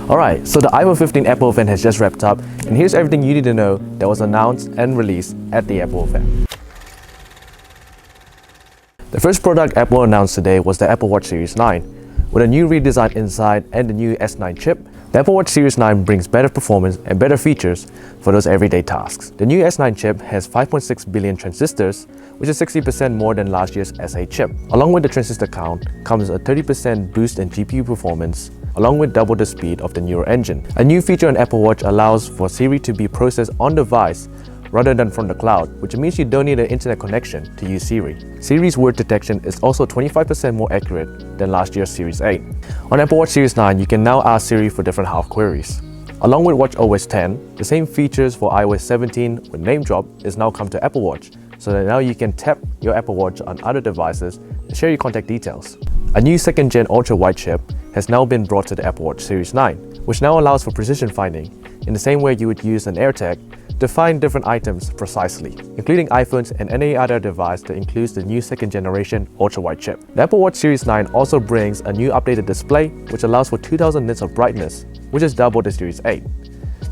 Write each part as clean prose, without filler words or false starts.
Alright, so the iPhone 15 Apple event has just wrapped up, and here's everything you need to know that was announced and released at the Apple event. The first product Apple announced today was the Apple Watch Series 9. With a new redesigned inside and the new S9 chip, the Apple Watch Series 9 brings better performance and better features for those everyday tasks. The new S9 chip has 5.6 billion transistors, which is 60% more than last year's S8 chip. Along with the transistor count comes a 30% boost in GPU performance, along with double the speed of the newer engine. A new feature on Apple Watch allows for Siri to be processed on device rather than from the cloud, which means you don't need an internet connection to use Siri. Siri's word detection is also 25% more accurate than last year's Series 8. On Apple Watch Series 9, you can now ask Siri for different health queries. Along with watchOS 10, the same features for iOS 17 with Name Drop is now come to Apple Watch, so that now you can tap your Apple Watch on other devices and share your contact details. A new second-gen ultra-wide chip has now been brought to the Apple Watch Series 9, which now allows for precision finding, in the same way you would use an AirTag to find different items precisely, including iPhones and any other device that includes the new second-generation ultra-wide chip. The Apple Watch Series 9 also brings a new updated display, which allows for 2000 nits of brightness, which is double the Series 8.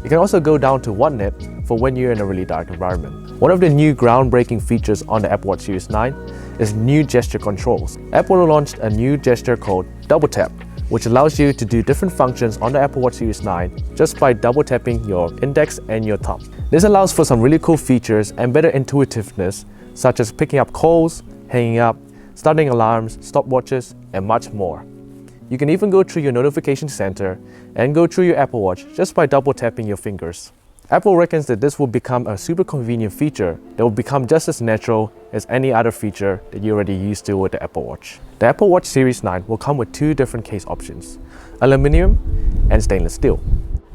You can also go down to 1 nit for when you're in a really dark environment. One of the new groundbreaking features on the Apple Watch Series 9 is new gesture controls. Apple launched a new gesture called Double Tap, which allows you to do different functions on the Apple Watch Series 9 just by double tapping your index and your thumb. This allows for some really cool features and better intuitiveness, such as picking up calls, hanging up, starting alarms, stopwatches, and much more. You can even go through your notification center and go through your Apple Watch just by double tapping your fingers. Apple reckons that this will become a super convenient feature that will become just as natural as any other feature that you're already used to with the Apple Watch. The Apple Watch Series 9 will come with two different case options, aluminum and stainless steel.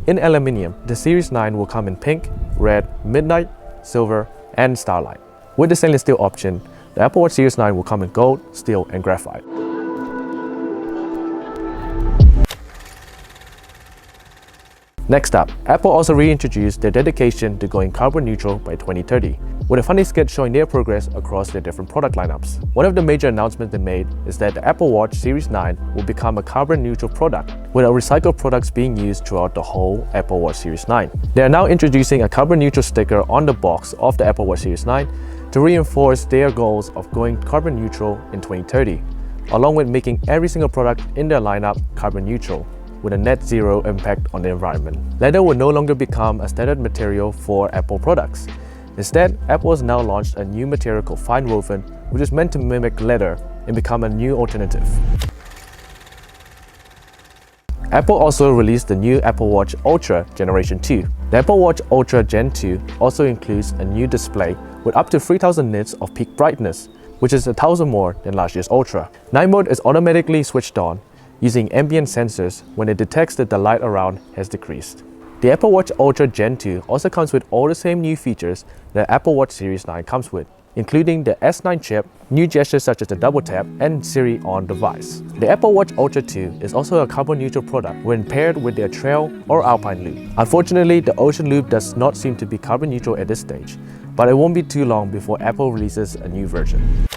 In aluminum, the Series 9 will come in pink, red, midnight, silver, and starlight. With the stainless steel option, the Apple Watch Series 9 will come in gold, steel, and graphite. Next up, Apple also reintroduced their dedication to going carbon neutral by 2030, with a funny skit showing their progress across their different product lineups. One of the major announcements they made is that the Apple Watch Series 9 will become a carbon neutral product, with recycled products being used throughout the whole Apple Watch Series 9. They are now introducing a carbon neutral sticker on the box of the Apple Watch Series 9 to reinforce their goals of going carbon neutral in 2030, along with making every single product in their lineup carbon neutral, with a net zero impact on the environment. Leather will no longer become a standard material for Apple products. Instead, Apple has now launched a new material called fine woven, which is meant to mimic leather and become a new alternative. Apple also released the new Apple Watch Ultra Generation 2. The Apple Watch Ultra Gen 2 also includes a new display with up to 3000 nits of peak brightness, which is 1000 more than last year's Ultra. Night mode is automatically switched on using ambient sensors when it detects that the light around has decreased. The Apple Watch Ultra Gen 2 also comes with all the same new features that Apple Watch Series 9 comes with, including the S9 chip, new gestures such as the double tap, and Siri on device. The Apple Watch Ultra 2 is also a carbon neutral product when paired with their Trail or Alpine Loop. Unfortunately, the Ocean Loop does not seem to be carbon neutral at this stage, but it won't be too long before Apple releases a new version.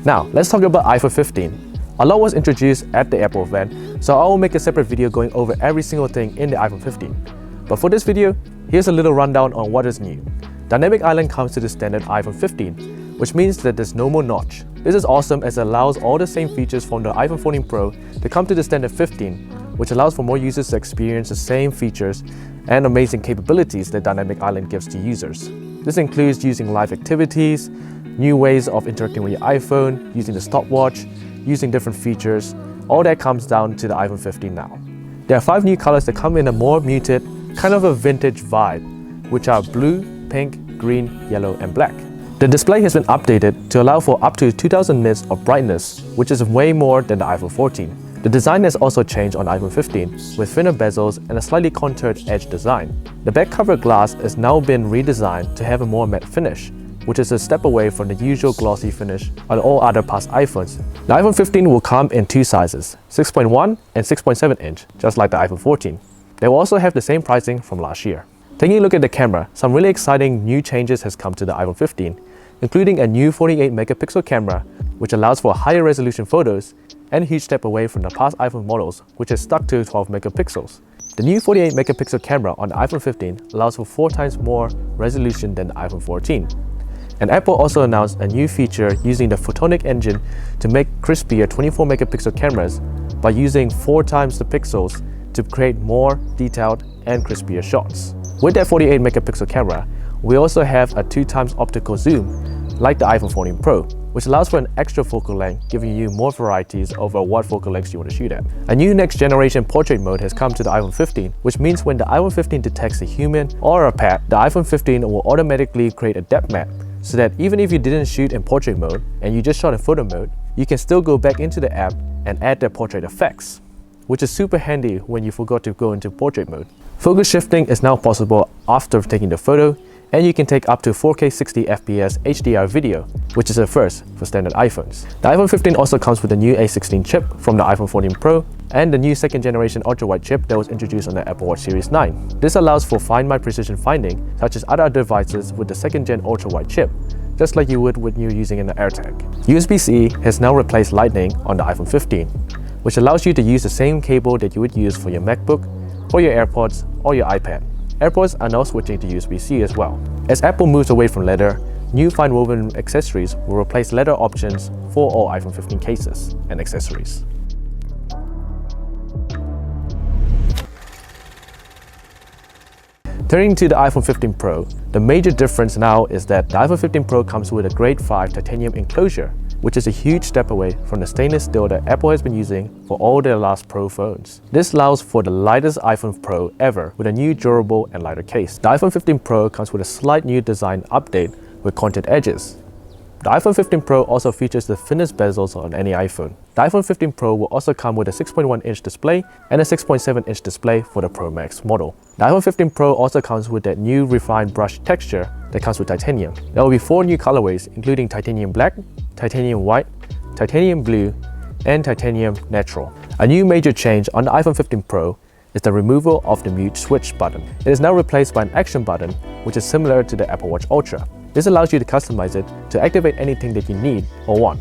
Now, let's talk about iPhone 15. A lot was introduced at the Apple event, so I will make a separate video going over every single thing in the iPhone 15. But for this video, here's a little rundown on what is new. Dynamic Island comes to the standard iPhone 15, which means that there's no more notch. This is awesome as it allows all the same features from the iPhone 14 Pro to come to the standard 15, which allows for more users to experience the same features and amazing capabilities that Dynamic Island gives to users. This includes using live activities, new ways of interacting with your iPhone, using the stopwatch, using different features. All that comes down to the iPhone 15 now. There are 5 new colors that come in a more muted, kind of a vintage vibe, which are blue, pink, green, yellow, and black. The display has been updated to allow for up to 2000 nits of brightness, which is way more than the iPhone 14. The design has also changed on iPhone 15, with thinner bezels and a slightly contoured edge design. The back cover glass has now been redesigned to have a more matte finish, which is a step away from the usual glossy finish on all other past iPhones. The iPhone 15 will come in 2 sizes, 6.1 and 6.7 inch, just like the iPhone 14. They will also have the same pricing from last year. Taking a look at the camera, some really exciting new changes has come to the iPhone 15, including a new 48 megapixel camera, which allows for higher resolution photos, and a huge step away from the past iPhone models, which is stuck to 12 megapixels. The new 48 megapixel camera on the iPhone 15 allows for 4 times more resolution than the iPhone 14. And Apple also announced a new feature using the photonic engine to make crispier 24 megapixel cameras by using 4 times the pixels to create more detailed and crispier shots. With that 48 megapixel camera, we also have a 2 times optical zoom like the iPhone 14 Pro, which allows for an extra focal length, giving you more varieties over what focal lengths you want to shoot at. A new next generation portrait mode has come to the iPhone 15, which means when the iPhone 15 detects a human or a pet, the iPhone 15 will automatically create a depth map, so that even if you didn't shoot in portrait mode and you just shot in photo mode, you can still go back into the app and add the portrait effects, which is super handy when you forgot to go into portrait mode. Focus shifting is now possible after taking the photo, and you can take up to 4K 60 FPS HDR video, which is a first for standard iPhones. The iPhone 15 also comes with the new A16 chip from the iPhone 14 Pro and the new second generation ultra-wide chip that was introduced on the Apple Watch Series 9. This allows for Find My precision finding, such as other devices with the second gen ultra-wide chip, just like you would when you're using an AirTag. USB-C has now replaced Lightning on the iPhone 15, which allows you to use the same cable that you would use for your MacBook, or your AirPods, or your iPad. AirPods are now switching to USB-C as well. As Apple moves away from leather, new fine woven accessories will replace leather options for all iPhone 15 cases and accessories. Turning to the iPhone 15 Pro, the major difference now is that the iPhone 15 Pro comes with a grade 5 titanium enclosure, which is a huge step away from the stainless steel that Apple has been using for all their last Pro phones. This allows for the lightest iPhone Pro ever with a new durable and lighter case. The iPhone 15 Pro comes with a slight new design update with contour edges. The iPhone 15 Pro also features the thinnest bezels on any iPhone. The iPhone 15 Pro will also come with a 6.1-inch display and a 6.7-inch display for the Pro Max model. The iPhone 15 Pro also comes with that new refined brush texture that comes with titanium. There will be 4 new colorways, including titanium black, titanium white, titanium blue, and titanium natural. A new major change on the iPhone 15 Pro is the removal of the mute switch button. It is now replaced by an action button, which is similar to the Apple Watch Ultra. This allows you to customize it to activate anything that you need or want.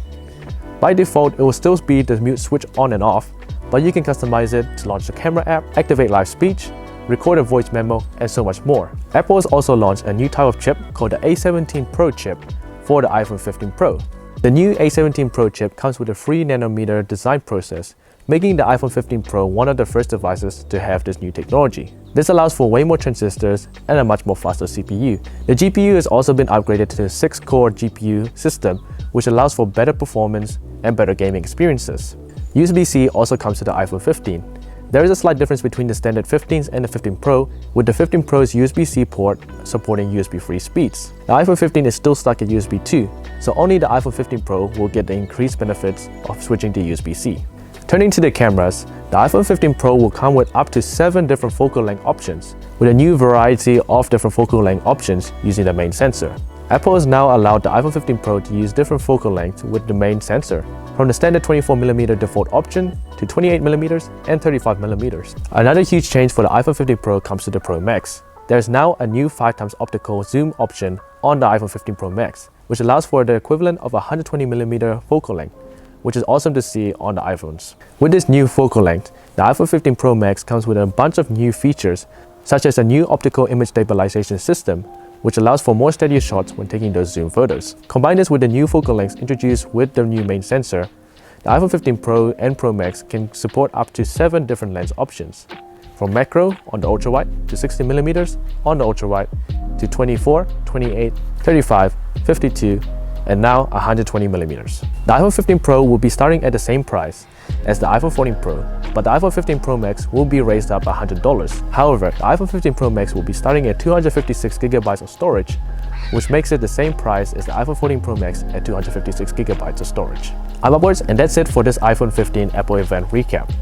By default, it will still be the mute switch on and off, but you can customize it to launch the camera app, activate live speech, record a voice memo, and so much more. Apple has also launched a new type of chip called the A17 Pro chip for the iPhone 15 Pro. The new A17 Pro chip comes with a 3nm design process, making the iPhone 15 Pro one of the first devices to have this new technology. This allows for way more transistors and a much more faster CPU. The GPU has also been upgraded to a 6-core GPU system, which allows for better performance and better gaming experiences. USB-C also comes to the iPhone 15. There is a slight difference between the standard 15s and the 15 Pro, with the 15 Pro's USB-C port supporting USB-free speeds. The iPhone 15 is still stuck at USB 2, so only the iPhone 15 Pro will get the increased benefits of switching to USB-C. Turning to the cameras, the iPhone 15 Pro will come with up to 7 different focal length options, with a new variety of different focal length options using the main sensor. Apple has now allowed the iPhone 15 Pro to use different focal lengths with the main sensor, from the standard 24mm default option to 28mm and 35mm. Another huge change for the iPhone 15 Pro comes to the Pro Max. There is now a new 5x optical zoom option on the iPhone 15 Pro Max, which allows for the equivalent of a 120mm focal length, which is awesome to see on the iPhones. With this new focal length, the iPhone 15 Pro Max comes with a bunch of new features, such as a new optical image stabilization system, which allows for more steadier shots when taking those zoom photos. Combine this with the new focal lengths introduced with the new main sensor, the iPhone 15 Pro and Pro Max can support up to 7 different lens options, from macro on the ultra-wide to 60mm on the ultra-wide to 24, 28, 35, 52, and now 120mm. The iPhone 15 Pro will be starting at the same price as the iPhone 14 Pro, but the iPhone 15 Pro Max will be raised up $100. However, the iPhone 15 Pro Max will be starting at 256GB of storage, which makes it the same price as the iPhone 14 Pro Max at 256GB of storage. I'm upwards, and that's it for this iPhone 15 Apple event recap.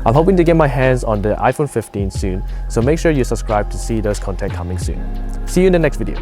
I'm hoping to get my hands on the iPhone 15 soon, so make sure you subscribe to see those content coming soon. See you in the next video.